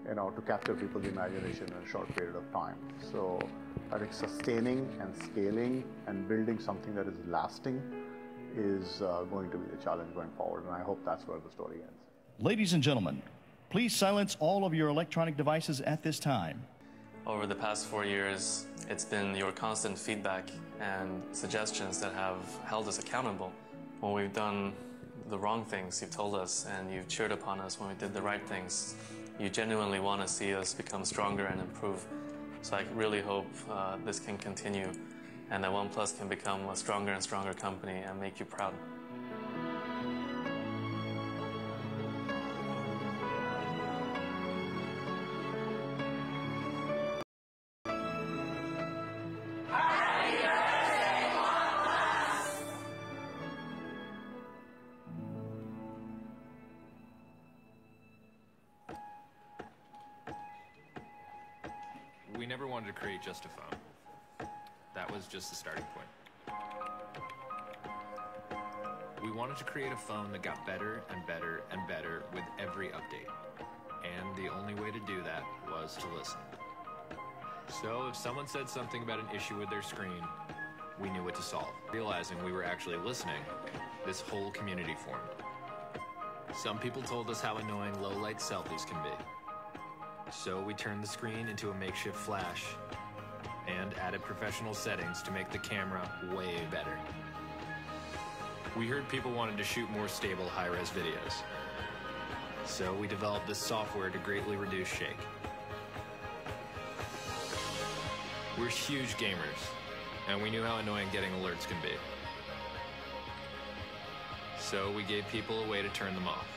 to capture people's imagination in a short period of time. So I think sustaining and scaling and building something that is lasting is going to be the challenge going forward, and I hope that's where the story ends. Ladies and gentlemen, please silence all of your electronic devices at this time. Over the past 4 years, it's been your constant feedback and suggestions that have held us accountable. When we've done the wrong things, you've told us, and you've cheered upon us when we did the right things. You genuinely want to see us become stronger and improve. So I really hope this can continue and that Oneplus can become a stronger and stronger company and make you proud. We never wanted to create just a phone. That was just the starting point. We wanted to create a phone that got better and better and better with every update. And the only way to do that was to listen. So if someone said something about an issue with their screen, we knew what to solve. Realizing we were actually listening, this whole community formed. Some people told us how annoying low-light selfies can be. So we turned the screen into a makeshift flash and added professional settings to make the camera way better. We heard people wanted to shoot more stable high-res videos. So we developed this software to greatly reduce shake. We're huge gamers, and we knew how annoying getting alerts can be. So we gave people a way to turn them off.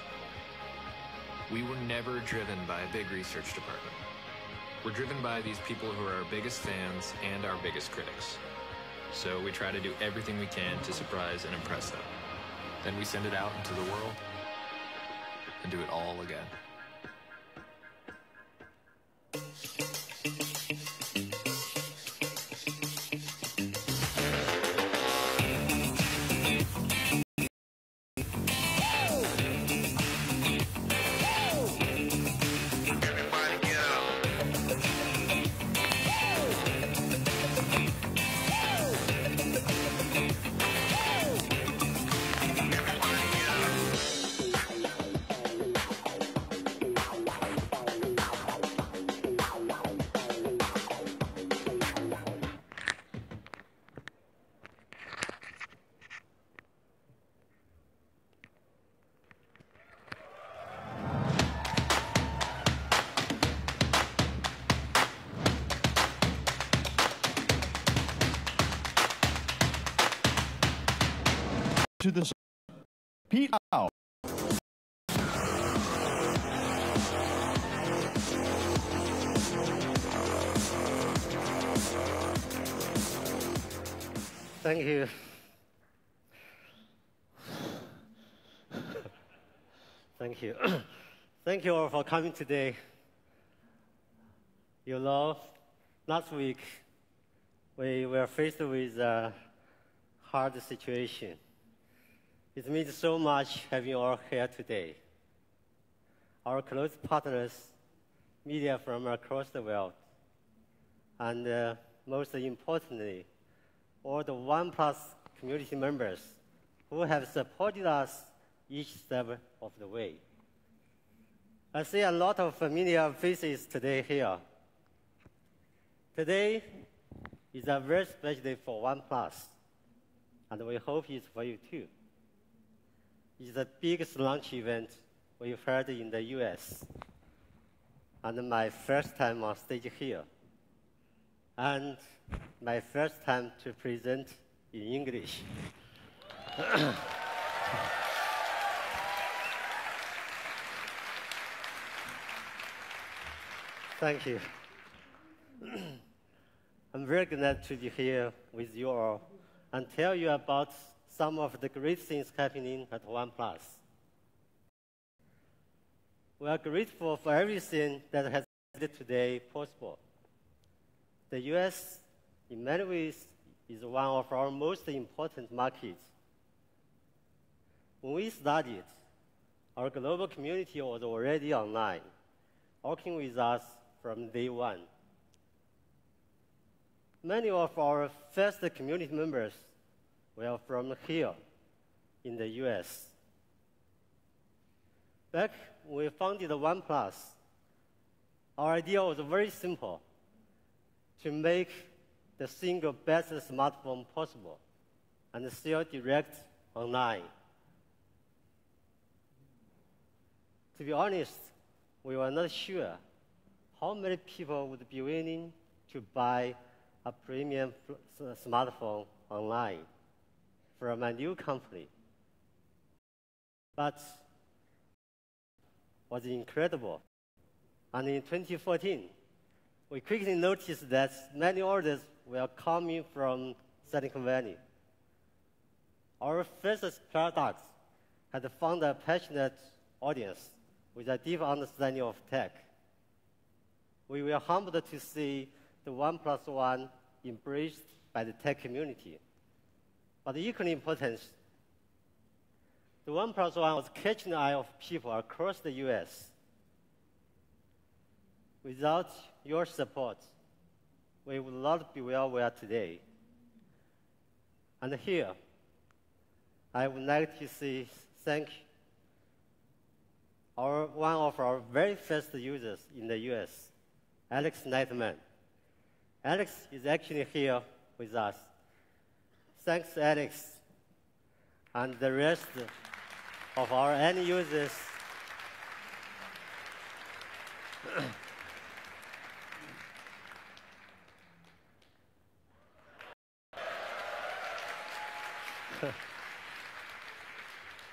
We were never driven by a big research department. We're driven by these people who are our biggest fans and our biggest critics. So we try to do everything we can to surprise and impress them. Then we send it out into the world and do it all again. To this, Pete out. Thank you. Thank you. Thank you all for coming today. You know, last week we were faced with a hard situation. It means so much having you all here today. Our close partners, media from across the world, and most importantly, all the Oneplus community members who have supported us each step of the way. I see a lot of familiar faces today here. Today is a very special day for Oneplus, and we hope it's for you too. It's the biggest launch event we've had in the US, and my first time on stage here, and my first time to present in English. Thank you. I'm very glad to be here with you all and tell you about some of the great things happening at Oneplus. We are grateful for everything that has made today possible. The US, in many ways, is one of our most important markets. When we started, our global community was already online. working with us from day one. Many of our first community members were from here in the US. Back when we founded Oneplus, our idea was very simple: to make the single best smartphone possible and sell direct online. To be honest, we were not sure how many people would be willing to buy a premium smartphone online from a new company. But it was incredible. And in 2014, we quickly noticed that many orders were coming from Silicon Valley. Our first product had found a passionate audience with a deep understanding of tech. We were humbled to see the Oneplus One embraced by the tech community. But equally important, the Oneplus One was catching the eye of people across the US. Without your support, we would not be where we are today. And here, I would like to say thank one of our very first users in the US, Alex Nightman. Alex is actually here with us. Thanks, Alex, and the rest of our end users.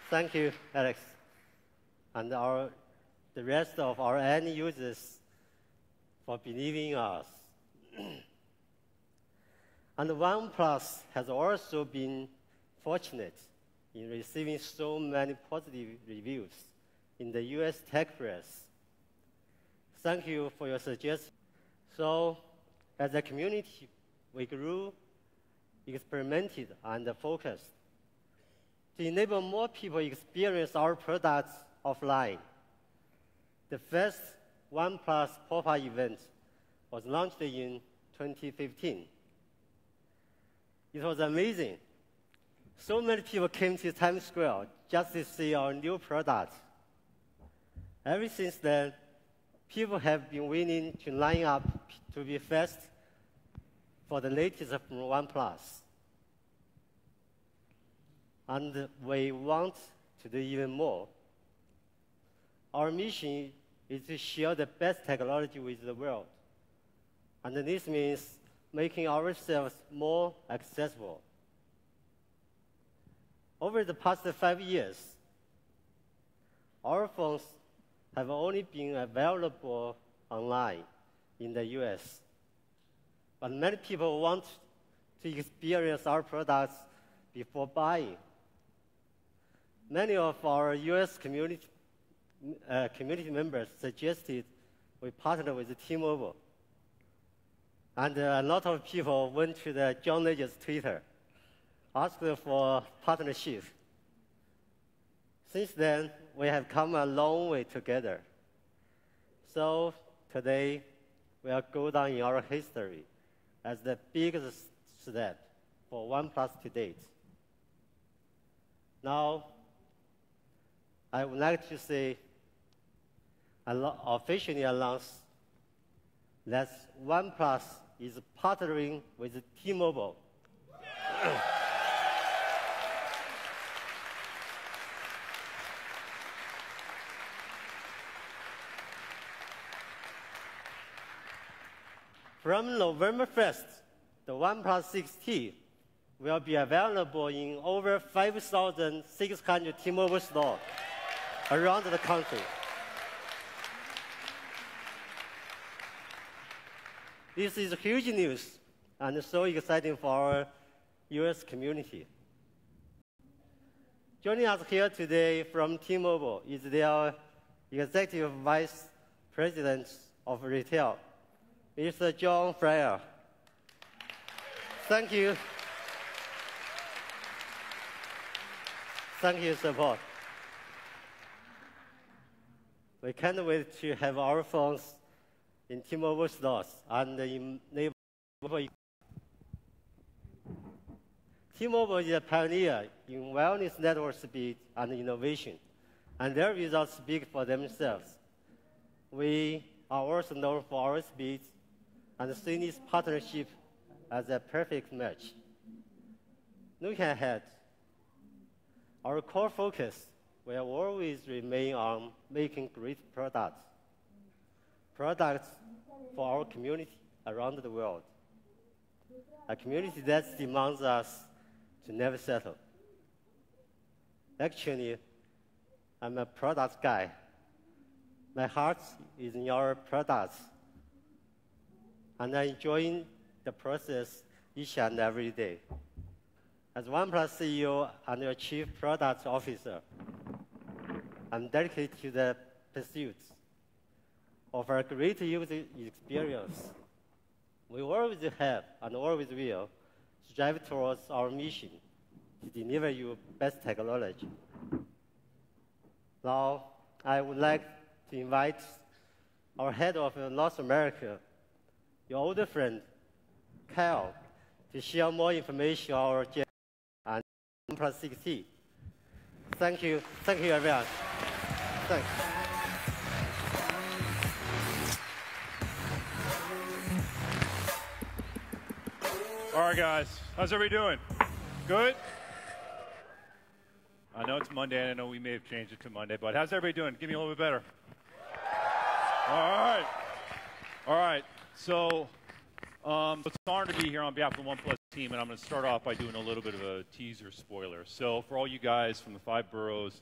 Thank you, Alex, and the rest of our end users for believing in us. And Oneplus has also been fortunate in receiving so many positive reviews in the US tech press. Thank you for your suggestion. So, as a community, we grew, experimented, and focused to enable more people experience our products offline. The first Oneplus pop-up event was launched in 2015. It was amazing. So many people came to Times Square just to see our new product. Ever since then, people have been willing to line up to be first for the latest from Oneplus. And we want to do even more. Our mission is to share the best technology with the world. And this means making ourselves more accessible. Over the past 5 years, our phones have only been available online in the US. But many people want to experience our products before buying. Many of our US community members suggested we partner with T-Mobile. And a lot of people went to the John Legend's Twitter, asked for partnership. Since then, we have come a long way together. So today, we will go down in our history as the biggest step for Oneplus to date. Now, I would like to say, officially announce that Oneplus is partnering with T-Mobile. From November 1st, the Oneplus 6T will be available in over 5,600 T-Mobile stores around the country. This is huge news and so exciting for our US community. Joining us here today from T-Mobile is their Executive Vice President of Retail, Mr. John Fryer. Thank you. Thank you, support. We can't wait to have our phones in T-Mobile stores and in neighborhood. T-Mobile is a pioneer in wireless network speed and innovation, and their results speak for themselves. We are also known for our speed and see this partnership as a perfect match. Looking ahead, our core focus will always remain on making great products for our community around the world, a community that demands us to never settle. Actually, I'm a product guy. My heart is in our products, and I enjoy the process each and every day. As Oneplus CEO and your Chief Product Officer, I'm dedicated to the pursuit of a great user experience. We always have and always will strive towards our mission to deliver you best technology. Now, I would like to invite our head of North America, your older friend, Kyle, to share more information on our Gen and Oneplus 6T. Thank you, everyone. Thanks. All right, guys. How's everybody doing? Good? I know it's Monday, and I know we may have changed it to Monday, but how's everybody doing? Give me a little bit better. All right. All right. So it's an honor to be here on behalf of the Oneplus team, and I'm going to start off by doing a little bit of a teaser spoiler. So for all you guys from the 5 boroughs,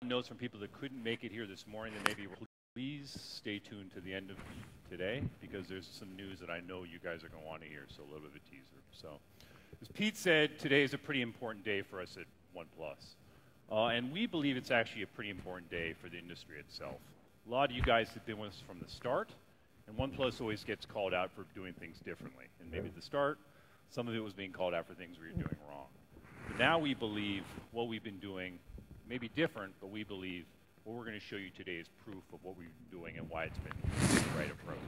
notes from people that couldn't make it here this morning, that maybe please stay tuned to the end of today, because there's some news that I know you guys are going to want to hear, so a little bit of a teaser. So, as Pete said, today is a pretty important day for us at Oneplus. And we believe it's actually a pretty important day for the industry itself. A lot of you guys have been with us from the start, and Oneplus always gets called out for doing things differently. And maybe at the start, some of it was being called out for things we were doing wrong. But now we believe what we've been doing may be different, but we believe what we're going to show you today is proof of what we've been doing and why it's been the right approach.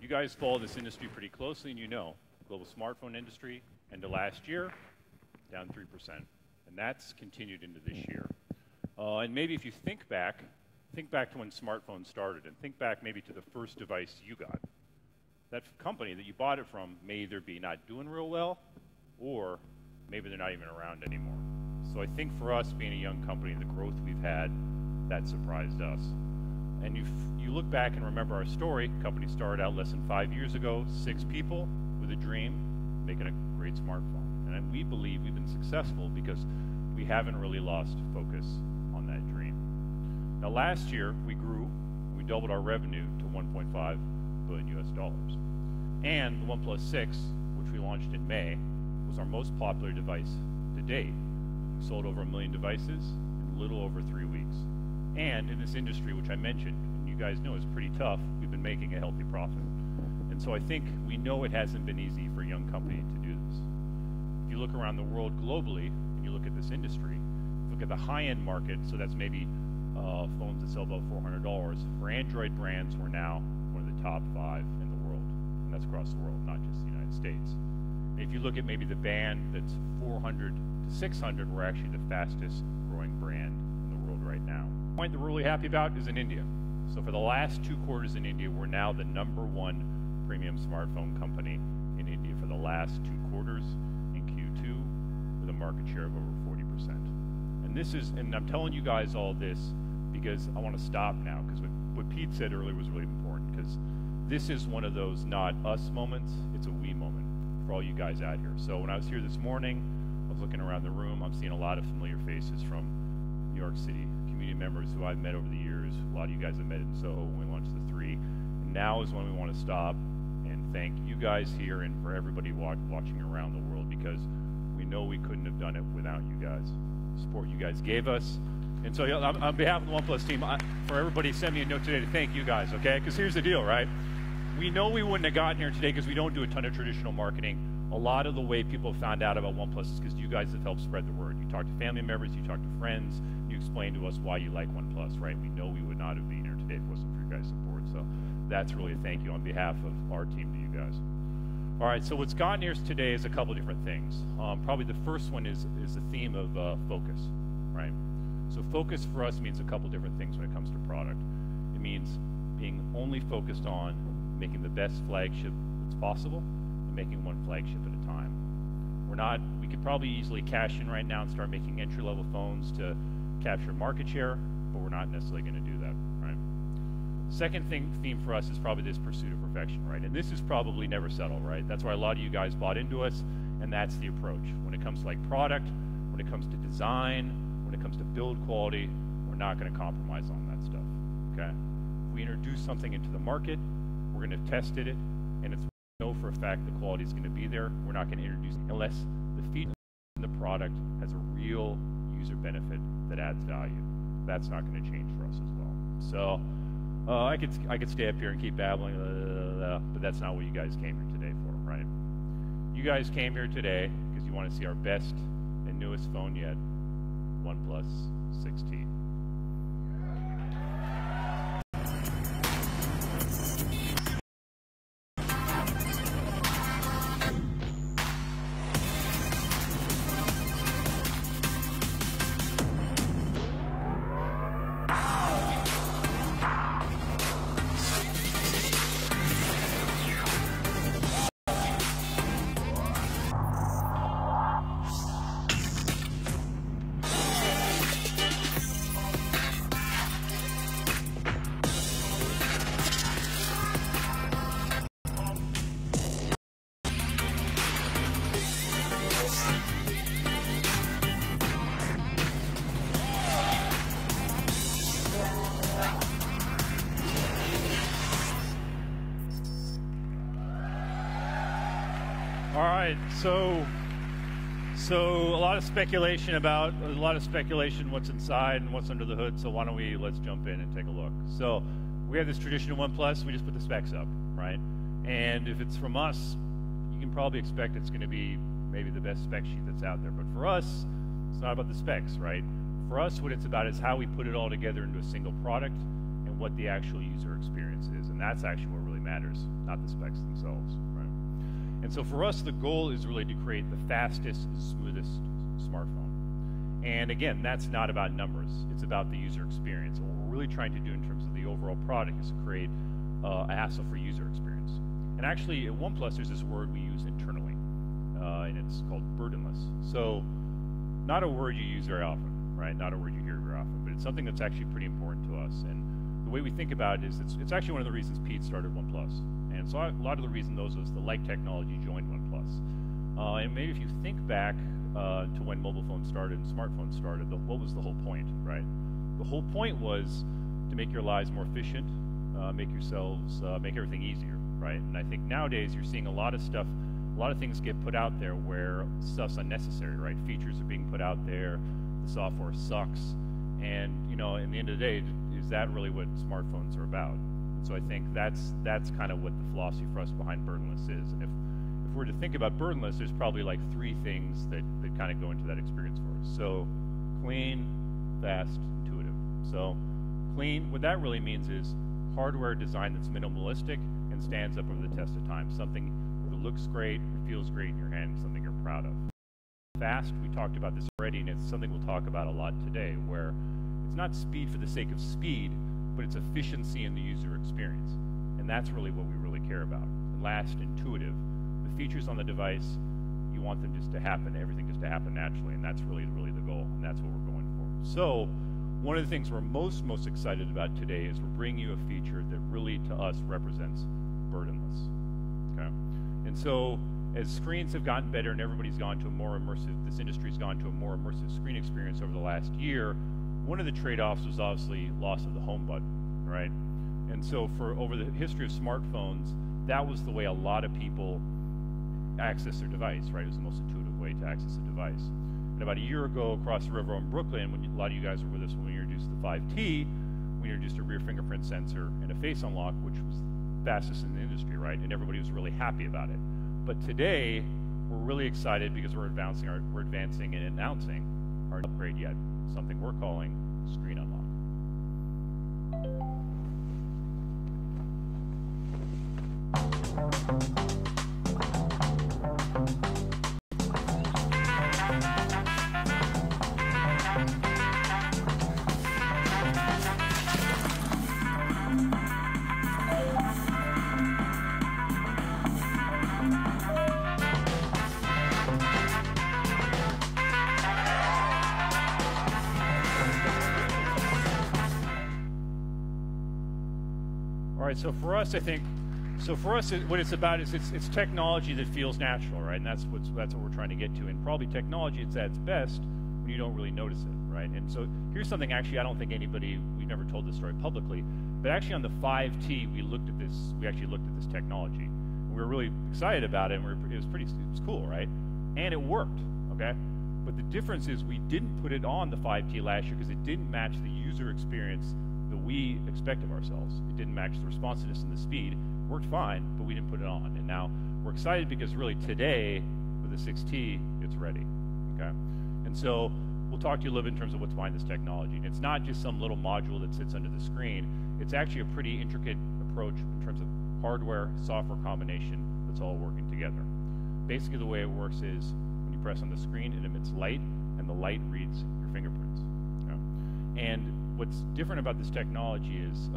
You guys follow this industry pretty closely, and you know, global smartphone industry, end of last year, down 3%. And that's continued into this year. And maybe if you think back to when smartphones started, and think back maybe to the first device you got. That company that you bought it from may either be not doing real well, or maybe they're not even around anymore. So I think for us, being a young company, the growth we've had, that surprised us. And you look back and remember our story. The company started out less than 5 years ago, 6 people with a dream, making a great smartphone. And we believe we've been successful because we haven't really lost focus on that dream. Now last year, we grew, we doubled our revenue to $1.5 billion US. And the OnePlus 6, which we launched in May, was our most popular device to date. We sold over 1 million devices in a little over 3 weeks. And in this industry, which I mentioned, and you guys know is pretty tough, we've been making a healthy profit. And so I think we know it hasn't been easy for a young company to do this. If you look around the world globally, and you look at this industry, look at the high-end market, so that's maybe phones that sell about $400. For Android brands, we're now one of the top 5 in the world. And that's across the world, not just the United States. And if you look at maybe the band that's 400 to 600, we're actually the fastest growing brand in the world right now. The point that we're really happy about is in India. So for the last 2 quarters in India, we're now the #1 premium smartphone company in India for the last 2 quarters in Q2 with a market share of over 40%. And I'm telling you guys all this because I want to stop now, because what Pete said earlier was really important, because this is one of those not us moments, it's a we moment for all you guys out here. So when I was here this morning, I was looking around the room, I'm seeing a lot of familiar faces from New York City, community members who I've met over the years. A lot of you guys have met in Soho when we launched the 3. And now is when we want to stop and thank you guys here and for everybody watching around the world, because we know we couldn't have done it without you guys. The support you guys gave us. And so on behalf of the OnePlus team, for everybody, send me a note today to thank you guys, okay? Because here's the deal, right? We know we wouldn't have gotten here today because we don't do a ton of traditional marketing. A lot of the way people found out about OnePlus is because you guys have helped spread the word. You talk to family members, you talk to friends, you explain to us why you like OnePlus, right? We know we would not have been here today if it wasn't for your guys' support. So that's really a thank you on behalf of our team to you guys. All right, so what's gotten here today is a couple different things. Probably the first one is the theme of focus, right? So focus for us means a couple different things when it comes to product. It means being only focused on making the best flagship that's possible and making one flagship at a time. We could probably easily cash in right now and start making entry-level phones to capture market share, but we're not necessarily going to do that, right? Second theme for us is probably this pursuit of perfection, right? And this is probably never settle, right? That's why a lot of you guys bought into us, and that's the approach. When it comes to like product, when it comes to design, when it comes to build quality, we're not going to compromise on that stuff, okay? If we introduce something into the market, we're going to test it, and it's know for a fact the quality is going to be there. We're not going to introduce it unless the feature in the product has a real user benefit that adds value. That's not going to change for us as well. So I could stay up here and keep babbling, but that's not what you guys came here today for, right? You guys came here today because you want to see our best and newest phone yet, OnePlus 6T. All right, so a lot of speculation what's inside and what's under the hood, so let's jump in and take a look. So we have this traditional OnePlus, we just put the specs up, right? And if it's from us, you can probably expect it's going to be maybe the best spec sheet that's out there. But for us, it's not about the specs, right? For us, what it's about is how we put it all together into a single product and what the actual user experience is. And that's actually what really matters, not the specs themselves, right? And so for us, the goal is really to create the fastest, smoothest smartphone. And again, that's not about numbers. It's about the user experience. And what we're really trying to do in terms of the overall product is to create a hassle-free user experience. And actually, at OnePlus, there's this word we use internally, and it's called burdenless. So not a word you use very often, right? Not a word you hear very often, but it's something that's actually pretty important to us. And the way we think about it is it's actually one of the reasons Pete started OnePlus. And so a lot of the reason those was the like technology joined OnePlus. And maybe if you think back to when mobile phones started and smartphones started, what was the whole point, right? The whole point was to make your lives more efficient, make everything easier, right? And I think nowadays you're seeing a lot of things get put out there where stuff's unnecessary, right? Features are being put out there, the software sucks, and in the end of the day, is that really what smartphones are about? And so I think that's kind of what the philosophy for us behind burdenless is. And if we're to think about burdenless, there's probably like three things that kind of go into that experience for us. So clean, fast, intuitive. So clean, what that really means is hardware design that's minimalistic and stands up over the test of time. Something that looks great, feels great in your hand, something you're proud of. Fast, we talked about this already, and it's something we'll talk about a lot today, where it's not speed for the sake of speed, but it's efficiency in the user experience. And that's really what we really care about. And last, intuitive. The features on the device, you want them just to happen, everything just to happen naturally, and that's really the goal, and that's what we're going for. So one of the things we're most excited about today is we're bringing you a feature that really, to us, represents burdenless, okay? And so as screens have gotten better and everybody's gone to a more immersive, this industry's gone to a more immersive screen experience over the last year, one of the trade-offs was obviously loss of the home button, right? And so over the history of smartphones, that was the way a lot of people access their device, right? It was the most intuitive way to access a device. And about a year ago, across the river in Brooklyn, when a lot of you guys were with us when we introduced the 5T, we introduced a rear fingerprint sensor and a face unlock, which was fastest in the industry, right? And everybody was really happy about it. But today, we're really excited because we're advancing and announcing our upgrade yet, something we're calling screen unlock. All right, so for us, I think, what it's about is it's technology that feels natural, right? And that's what we're trying to get to. And probably technology it's at its best when you don't really notice it, right? And so here's something actually I don't think we've never told this story publicly, but actually on the 5T we actually looked at this technology. And we were really excited about it, and it was cool, right? And it worked, okay? But the difference is we didn't put it on the 5T last year because it didn't match the user experience that we expect of ourselves. It didn't match the responsiveness and the speed. It worked fine, but we didn't put it on. And now we're excited because really today, with the 6T, it's ready, okay? And so we'll talk to you a little bit in terms of what's behind this technology. And it's not just some little module that sits under the screen. It's actually a pretty intricate approach in terms of hardware, software combination that's all working together. Basically, the way it works is when you press on the screen, it emits light, and the light reads your fingerprints, okay? And what's different about this technology is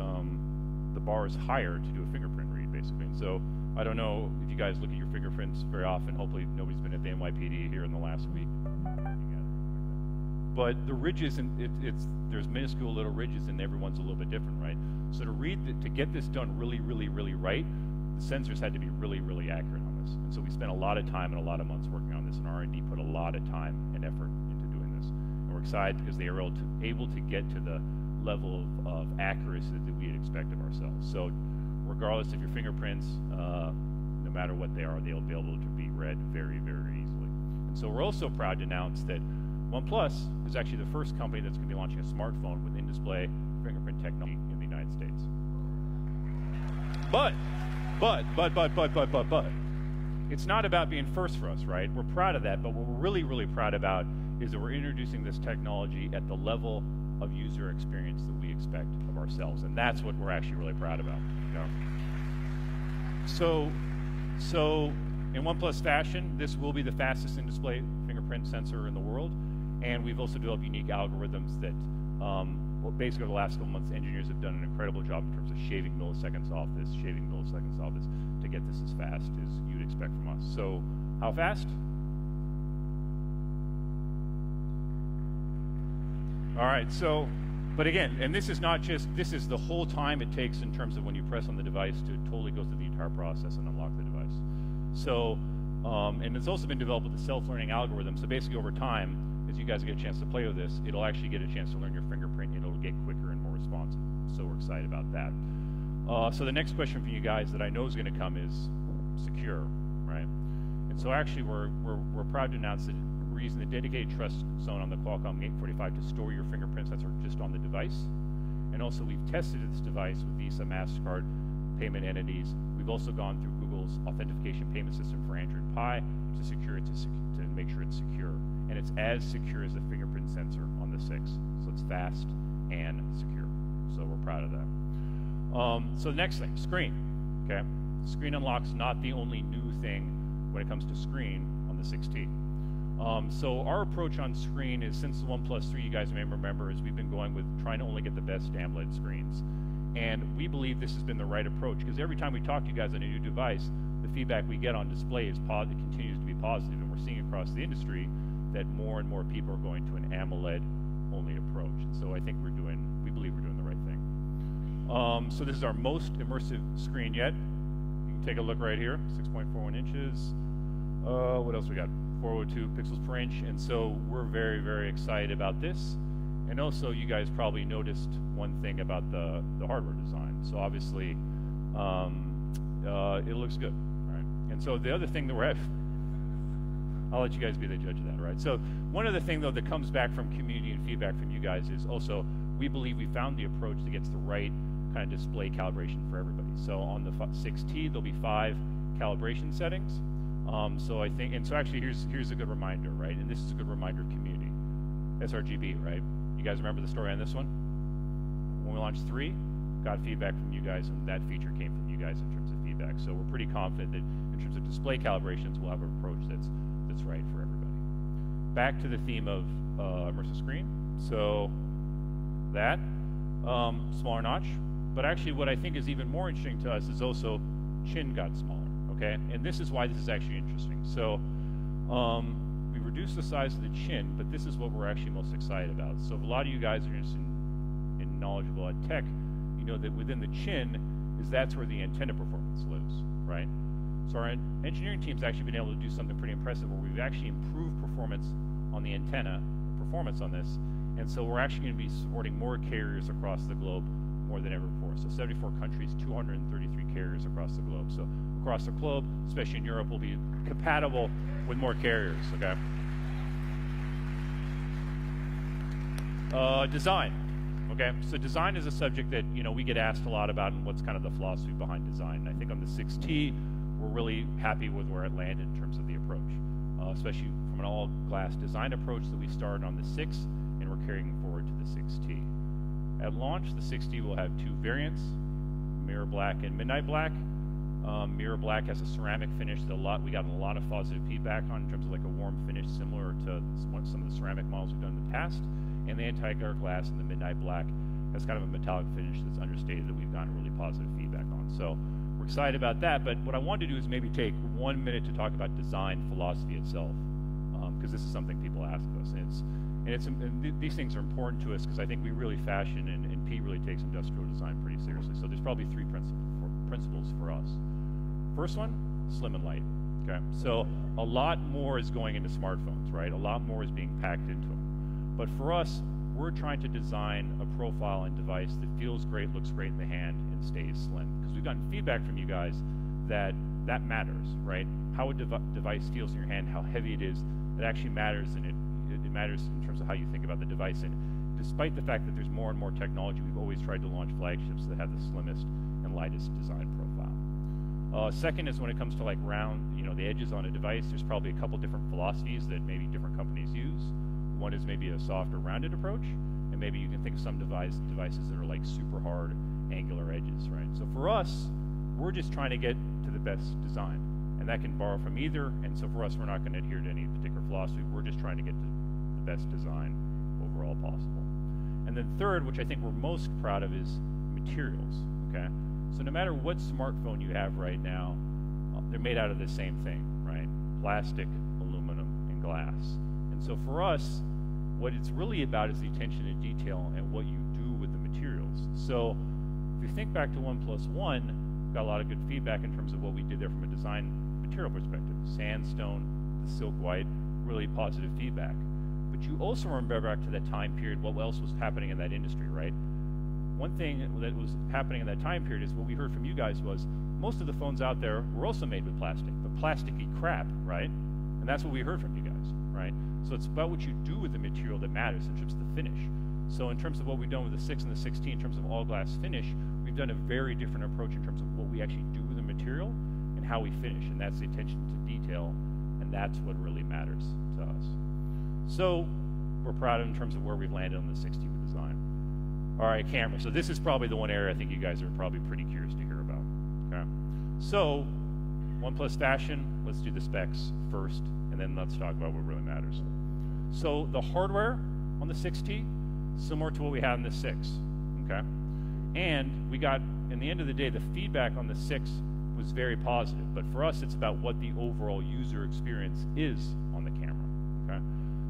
the bar is higher to do a fingerprint read, basically. And so I don't know if you guys look at your fingerprints very often. Hopefully nobody's been at the NYPD here in the last week. But the ridges, there's minuscule little ridges, and everyone's a little bit different, right? So to get this done really, really, really right, the sensors had to be really, really accurate on this. And so we spent a lot of time and a lot of months working on this, and R&D put a lot of time and effort into doing this. And we're excited because they were able to get to the level of accuracy that we had expected of ourselves. So regardless of your fingerprints, no matter what they are, they'll be able to be read very, very easily. And so we're also proud to announce that Oneplus is actually the first company that's going to be launching a smartphone with in-display fingerprint technology in the United States. But, it's not about being first for us, right? We're proud of that, but what we're really, really proud about is that we're introducing this technology at the level of user experience that we expect of ourselves, and that's what we're actually really proud about. You know? So in Oneplus fashion, this will be the fastest in-display fingerprint sensor in the world, and we've also developed unique algorithms that, basically over the last couple months, engineers have done an incredible job in terms of shaving milliseconds off this, to get this as fast as you'd expect from us. So how fast? All right, so, but again, and this is the whole time it takes in terms of when you press on the device to totally go through the entire process and unlock the device. So, and it's also been developed with a self-learning algorithm. So basically over time, as you guys get a chance to play with this, it'll actually get a chance to learn your fingerprint, and it'll get quicker and more responsive. So we're excited about that. So the next question for you guys that I know is going to come is secure, right? And so actually we're proud to announce that we're using the dedicated trust zone on the Qualcomm 845 to store your fingerprints that are just on the device. And also we've tested this device with Visa, MasterCard, payment entities. We've also gone through Google's authentication payment system for Android Pie to secure it, to make sure it's secure. And it's as secure as the fingerprint sensor on the 6. So it's fast and secure. So we're proud of that. So the next thing, screen, okay? Screen unlock's not the only new thing when it comes to screen on the 6T. So our approach on screen is, since the OnePlus 3, you guys may remember, is we've been going with trying to only get the best AMOLED screens. And we believe this has been the right approach, because every time we talk to you guys on a new device, the feedback we get on display is continues to be positive, and we're seeing across the industry that more and more people are going to an AMOLED-only approach. And so I think we believe we're doing the right thing. So this is our most immersive screen yet. You can take a look right here, 6.41 inches. What else we got? 402 pixels per inch. And so we're very, very excited about this. And also, you guys probably noticed one thing about the hardware design. So obviously, it looks good, right? And so the other thing that I'll let you guys be the judge of that, right? So one other thing, though, that comes back from community and feedback from you guys is also, we believe we found the approach that gets the right kind of display calibration for everybody. So on the 6T, there'll be 5 calibration settings. So I think, and so actually here's a good reminder, right? And this is a good reminder of community. sRGB, right? You guys remember the story on this one? When we launched 3, got feedback from you guys, and that feature came from you guys in terms of feedback. So we're pretty confident that in terms of display calibrations, we'll have an approach that's right for everybody. Back to the theme of immersive screen. So that, smaller notch. But actually what I think is even more interesting to us is also chin got smaller, okay? And this is why this is actually interesting. So we reduced the size of the chin, but this is what we're actually most excited about. So if a lot of you guys are interested in knowledgeable at tech, you know that within the chin that's where the antenna performance lives, right? So our engineering team's actually been able to do something pretty impressive where we've actually improved performance on the antenna, performance on this, and so we're actually going to be supporting more carriers across the globe more than ever before. So 74 countries, 233 carriers across the globe. So across the globe, especially in Europe, will be compatible with more carriers, okay? Design, okay? So design is a subject that, you know, we get asked a lot about and what's kind of the philosophy behind design. And I think on the 6T, we're really happy with where it landed in terms of the approach, especially from an all-glass design approach that we started on the 6, and we're carrying forward to the 6T. At launch, the 6T will have 2 variants, Mirror Black and Midnight Black. Mirror Black has a ceramic finish that we got a lot of positive feedback on in terms of like a warm finish similar to some of the ceramic models we've done in the past. And the anti-glare glass in the Midnight Black has kind of a metallic finish that's understated that we've gotten really positive feedback on. So we're excited about that, but what I wanted to do is maybe take 1 minute to talk about design philosophy itself, because this is something people ask us. And these things are important to us because I think we really fashion and Pete really takes industrial design pretty seriously. So there's probably 3 principles for us. First one, slim and light, okay? So a lot more is going into smartphones, right? A lot more is being packed into them. But for us, we're trying to design a profile and device that feels great, looks great in the hand, and stays slim. Because we've gotten feedback from you guys that matters, right? How a device feels in your hand, how heavy it is, it actually matters, and it matters in terms of how you think about the device. And despite the fact that there's more and more technology, we've always tried to launch flagships that have the slimmest and lightest design profile. Second is when it comes to like round, you know, the edges on a device, there's probably a couple different philosophies that maybe different companies use. One is maybe a soft or rounded approach, and maybe you can think of some devices that are like super hard angular edges, right? So for us, we're just trying to get to the best design, and that can borrow from either, and so for us, we're not going to adhere to any particular philosophy. We're just trying to get to the best design overall possible. And then third, which I think we're most proud of, is materials, okay? So no matter what smartphone you have right now, they're made out of the same thing, right? Plastic, aluminum, and glass. And so for us, what it's really about is the attention to detail and what you do with the materials. So if you think back to Oneplus One, we got a lot of good feedback in terms of what we did there from a design material perspective. Sandstone, the silk white, really positive feedback. But you also remember back to that time period, what else was happening in that industry, right? One thing that was happening in that time period is what we heard from you guys was most of the phones out there were also made with plastic, but plasticky crap, right? And that's what we heard from you guys, right? So it's about what you do with the material that matters in terms of the finish. So in terms of what we've done with the 6 and the 6T in terms of all glass finish, we've done a very different approach in terms of what we actually do with the material and how we finish, and that's the attention to detail, and that's what really matters to us. So we're proud in terms of where we've landed on the 6T with design. All right, camera. So this is probably the one area I think you guys are probably pretty curious to hear about. Okay. So OnePlus fashion, let's do the specs first, and then let's talk about what really matters. So the hardware on the 6T, similar to what we had in the 6, okay? And we got, in the end of the day, the feedback on the 6 was very positive, but for us, it's about what the overall user experience is on the camera, okay?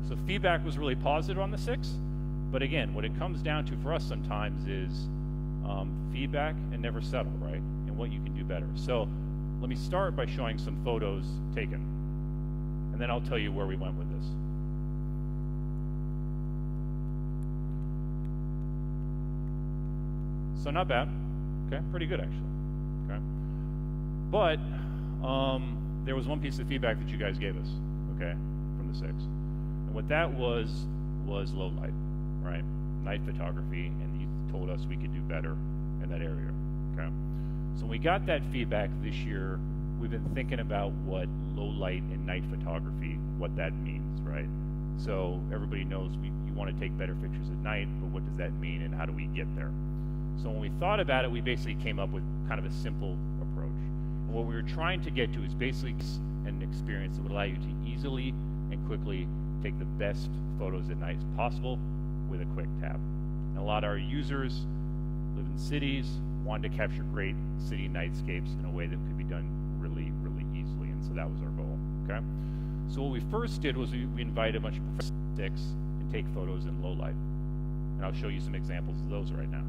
So feedback was really positive on the 6, but again, what it comes down to for us sometimes is feedback and never settle, right? And what you can do better. So let me start by showing some photos taken, and then I'll tell you where we went with this. So not bad, okay? Pretty good, actually, okay? But there was one piece of feedback that you guys gave us, okay, from the 6. And what that was low light, right? Night photography, and you told us we could do better in that area, okay? So when we got that feedback this year, we've been thinking about what low light and night photography, what that means, right? So everybody knows you want to take better pictures at night, but what does that mean and how do we get there? So when we thought about it, we basically came up with kind of a simple approach. And what we were trying to get to is basically an experience that would allow you to easily and quickly take the best photos at night possible with a quick tap. And a lot of our users live in cities, wanted to capture great city nightscapes in a way that could be done really, really easily, and so that was our goal, okay? So what we first did was we invited a bunch of professionals and take photos in low light. And I'll show you some examples of those right now.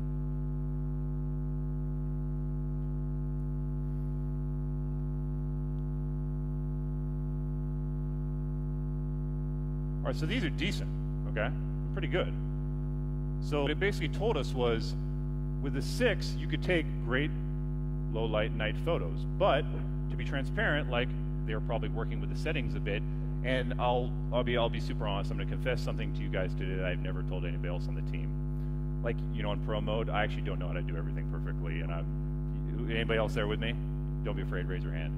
All right, so these are decent, okay? Pretty good. So what it basically told us was, with the 6, you could take great low light night photos, but to be transparent, like they're probably working with the settings a bit, and I'll be super honest. I'm going to confess something to you guys today that I've never told anybody else on the team. Like, you know, in pro mode, I actually don't know how to do everything perfectly, and anybody else there with me? Don't be afraid, raise your hand.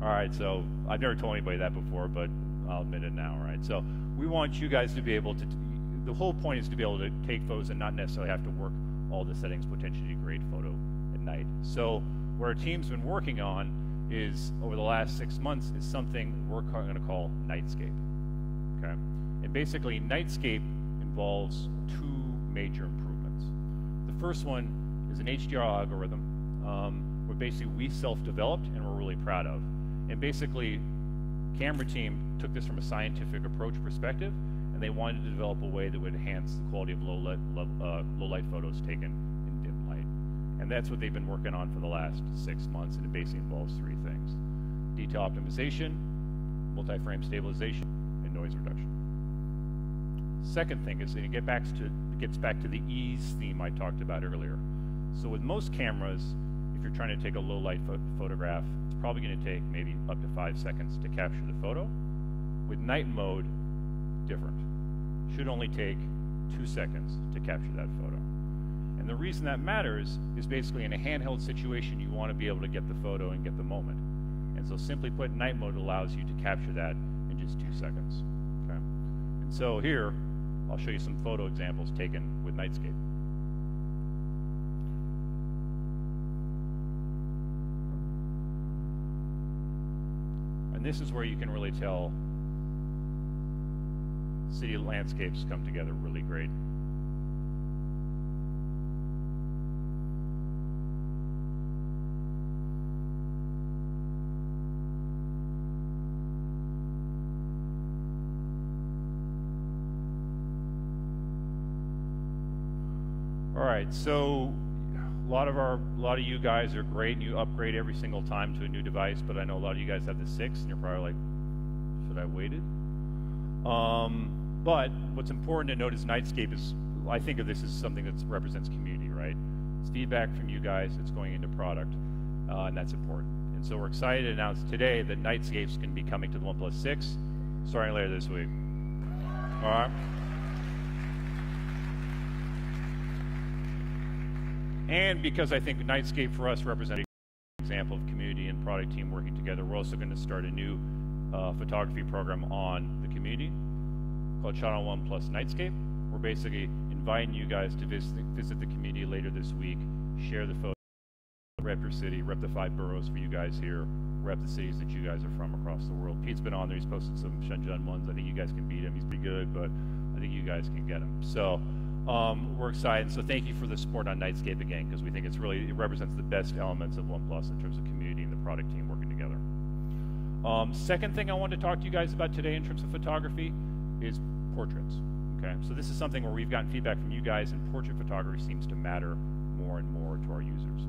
All right, so I've never told anybody that before, but I'll admit it now, all right? So we want you guys to be able to, the whole point is to be able to take photos and not necessarily have to work all the settings, potentially great photo at night. So what our team's been working on is, over the last 6 months, is something we're going to call Nightscape, okay? And basically, Nightscape involves 2 major improvements. The first one is an HDR algorithm where basically we self-developed and we're really proud of. And basically, camera team took this from a scientific approach perspective, and they wanted to develop a way that would enhance the quality of low light photos taken in dim light. And that's what they've been working on for the last 6 months, and it basically involves 3 things: detail optimization, multi-frame stabilization, and noise reduction. Second thing is that it gets back to the ease theme I talked about earlier. So with most cameras, if you're trying to take a low light photograph, it's probably going to take maybe up to 5 seconds to capture the photo. With night mode, different. Should only take 2 seconds to capture that photo. And the reason that matters is basically in a handheld situation, you want to be able to get the photo and get the moment. And so simply put, night mode allows you to capture that in just 2 seconds. Okay? And so here, I'll show you some photo examples taken with Nightscape. And this is where you can really tell city landscapes come together really great. All right, so a lot of you guys are great and you upgrade every single time to a new device, but I know a lot of you guys have the 6 and you're probably like, should I have waited? But what's important to note is Nightscape is, I think of this as something that represents community, right? It's feedback from you guys, it's going into product, and that's important. And so we're excited to announce today that Nightscape's going to be coming to the OnePlus 6 starting later this week. All right? And because I think Nightscape for us represents an example of community and product team working together, we're also going to start a new photography program on the community called Shot on OnePlus Nightscape. We're basically inviting you guys to visit the community later this week, share the photos, rep your city, rep the 5 boroughs for you guys here, rep the cities that you guys are from across the world. Pete's been on there, he's posted some Shenzhen ones. I think you guys can beat him, he's pretty good, but I think you guys can get him. So we're excited, so thank you for the support on Nightscape again, because we think it represents the best elements of OnePlus in terms of community and the product team working together. Second thing I wanted to talk to you guys about today in terms of photography is portraits, okay? So this is something where we've gotten feedback from you guys, and portrait photography seems to matter more and more to our users.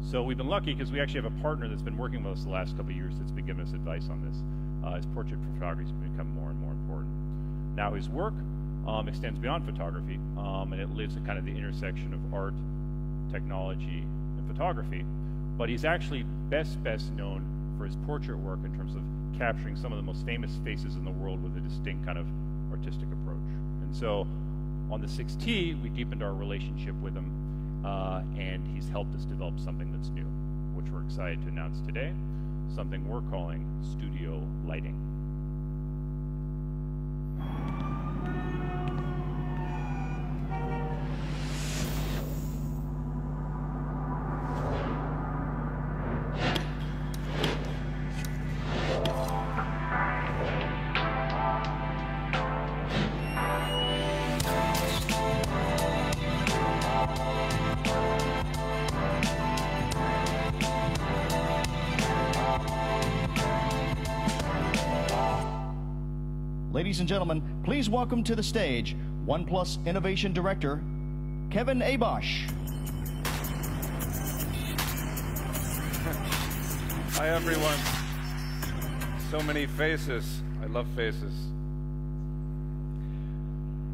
So we've been lucky because we actually have a partner that's been working with us the last couple of years that's been giving us advice on this, as portrait photography has become more and more important. Now his work extends beyond photography, and it lives at kind of the intersection of art, technology, and photography, but he's actually best known for his portrait work in terms of capturing some of the most famous faces in the world with a distinct kind of artistic approach. And so on the 6T, we deepened our relationship with him, and he's helped us develop something that's new, which we're excited to announce today, something we're calling studio lighting. Ladies and gentlemen, please welcome to the stage OnePlus Innovation Director, Kevin Abosh. Hi, everyone. So many faces. I love faces.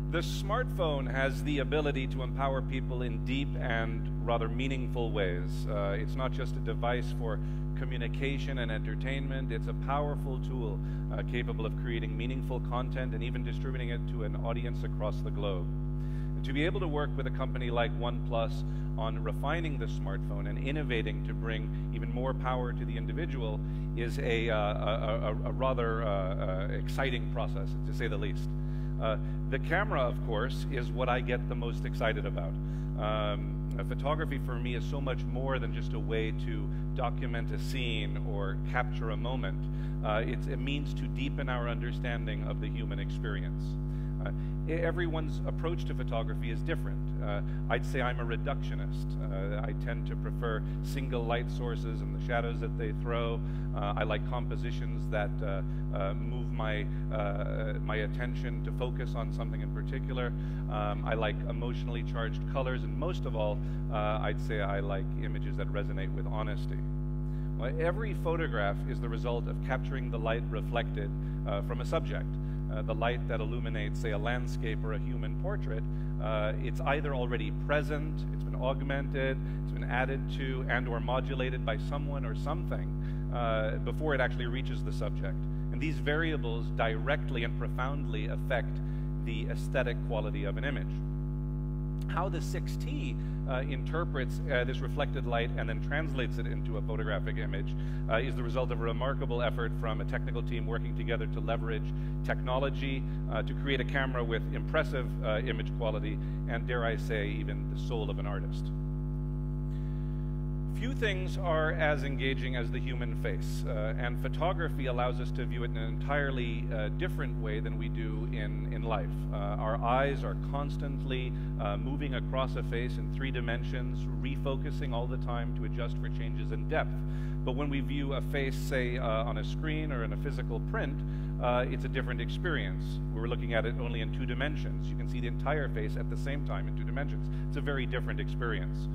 The smartphone has the ability to empower people in deep and rather meaningful ways. It's not just a device for communication and entertainment. It's a powerful tool capable of creating meaningful content and even distributing it to an audience across the globe. And to be able to work with a company like OnePlus on refining the smartphone and innovating to bring even more power to the individual is a rather exciting process, to say the least. The camera, of course, is what I get the most excited about. Photography for me is so much more than just a way to document a scene or capture a moment. It's a means to deepen our understanding of the human experience. Everyone's approach to photography is different. I'd say I'm a reductionist. I tend to prefer single light sources and the shadows that they throw. I like compositions that move my attention to focus on something in particular. I like emotionally charged colors, and most of all, I'd say I like images that resonate with honesty. Well, every photograph is the result of capturing the light reflected from a subject. The light that illuminates, say, a landscape or a human portrait, it's either already present, it's been augmented, it's been added to and or modulated by someone or something before it actually reaches the subject. And these variables directly and profoundly affect the aesthetic quality of an image. How the 6T interprets this reflected light and then translates it into a photographic image is the result of a remarkable effort from a technical team working together to leverage technology to create a camera with impressive image quality and, dare I say, even the soul of an artist. Few things are as engaging as the human face, and photography allows us to view it in an entirely different way than we do in life. Our eyes are constantly moving across a face in 3 dimensions, refocusing all the time to adjust for changes in depth. But when we view a face, say, on a screen or in a physical print, it's a different experience. We're looking at it only in 2 dimensions. You can see the entire face at the same time in 2 dimensions. It's a very different experience.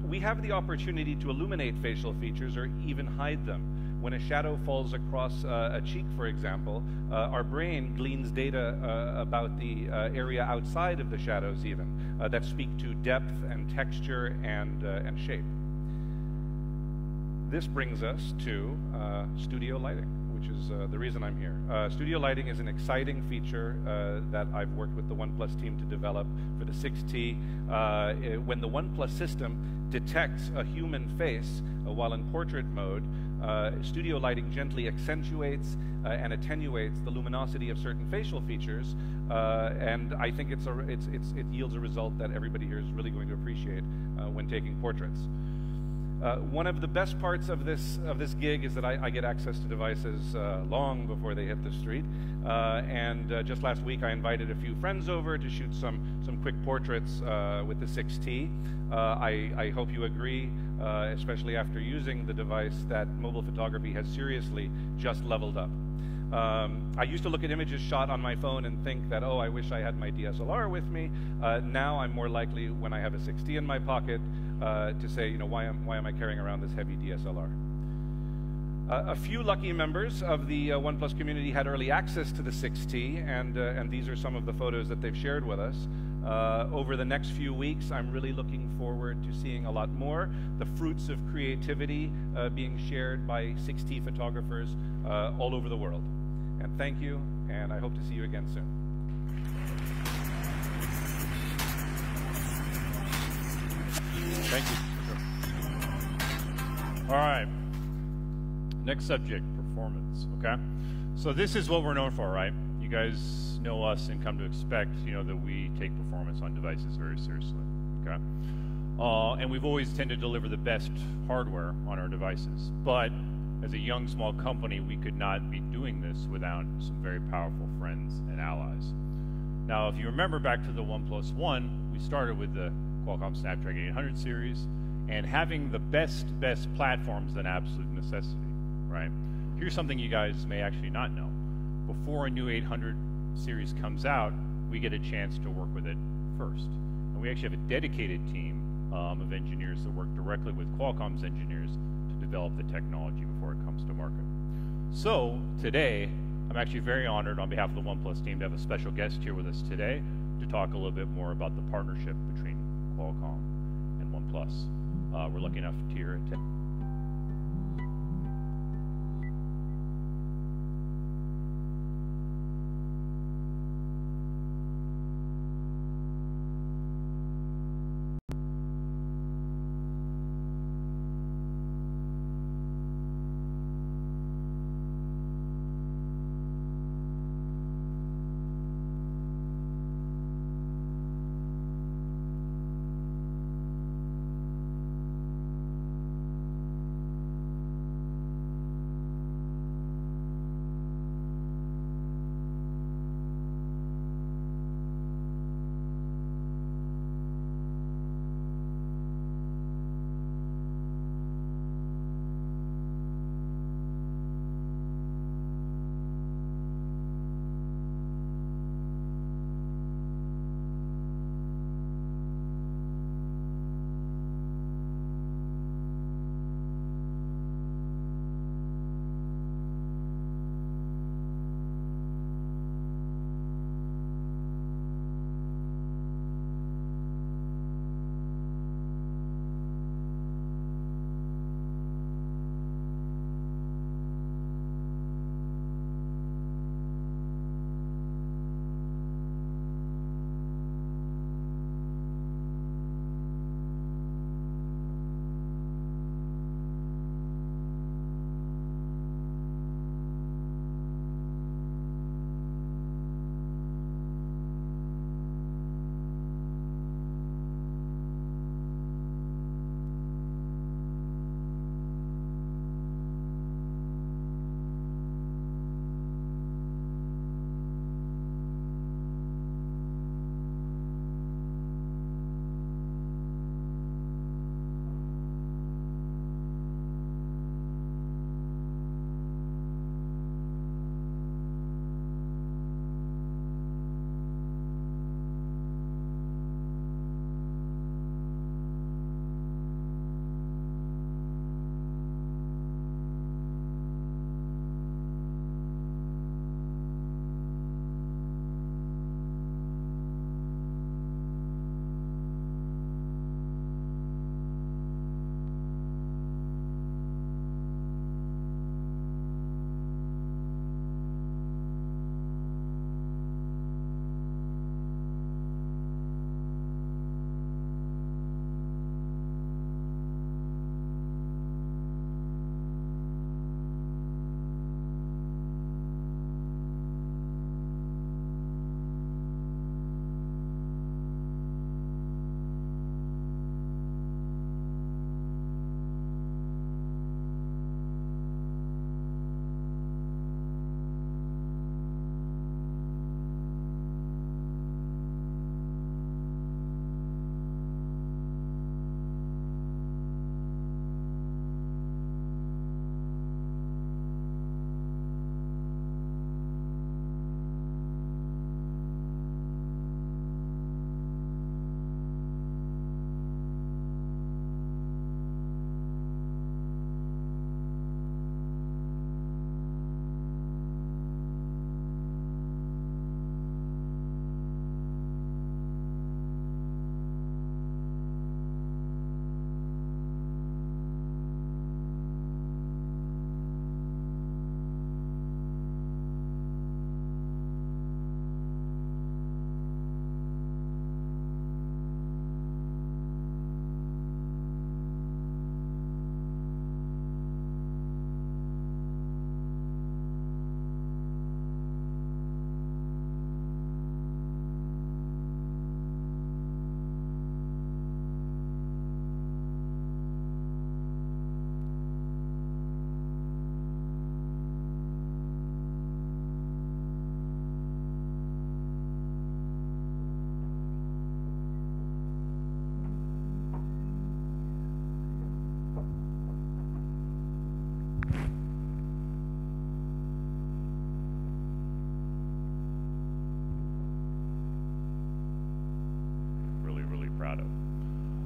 We have the opportunity to illuminate facial features or even hide them. When a shadow falls across a cheek, for example, our brain gleans data about the area outside of the shadows even that speak to depth and texture and shape. This brings us to studio lighting, which is the reason I'm here. Studio lighting is an exciting feature that I've worked with the OnePlus team to develop for the 6T. When the OnePlus system detects a human face while in portrait mode, studio lighting gently accentuates and attenuates the luminosity of certain facial features, and I think it yields a result that everybody here is really going to appreciate when taking portraits. One of the best parts of this gig is that I get access to devices long before they hit the street. And just last week, I invited a few friends over to shoot some quick portraits with the 6T. I hope you agree, especially after using the device, that mobile photography has seriously just leveled up. I used to look at images shot on my phone and think that, oh, I wish I had my DSLR with me. Now I'm more likely, when I have a 6T in my pocket, to say, you know, why am I carrying around this heavy DSLR? A few lucky members of the OnePlus community had early access to the 6T, and these are some of the photos that they've shared with us. Over the next few weeks, I'm really looking forward to seeing a lot more, the fruits of creativity being shared by 6T photographers all over the world. And thank you, and I hope to see you again soon. Thank you. All right. Next subject, performance, okay? So this is what we're known for, right? You guys know us and come to expect, you know, that we take performance on devices very seriously, okay? And we've always tended to deliver the best hardware on our devices. But as a young, small company, we could not be doing this without some very powerful friends and allies. Now, if you remember back to the OnePlus One, we started with the Qualcomm Snapdragon 800 series, and having the best platforms is an absolute necessity, right? Here's something you guys may actually not know. before a new 800 series comes out, we get a chance to work with it first. And we actually have a dedicated team of engineers that work directly with Qualcomm's engineers to develop the technology before it comes to market. So today, I'm actually very honored on behalf of the OnePlus team to have a special guest here with us today to talk a little bit more about the partnership between Qualcomm and OnePlus. We're lucky enough to hear it.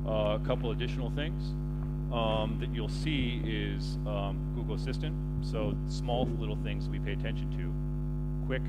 A couple additional things that you'll see is Google Assistant. So small little things we pay attention to. Quick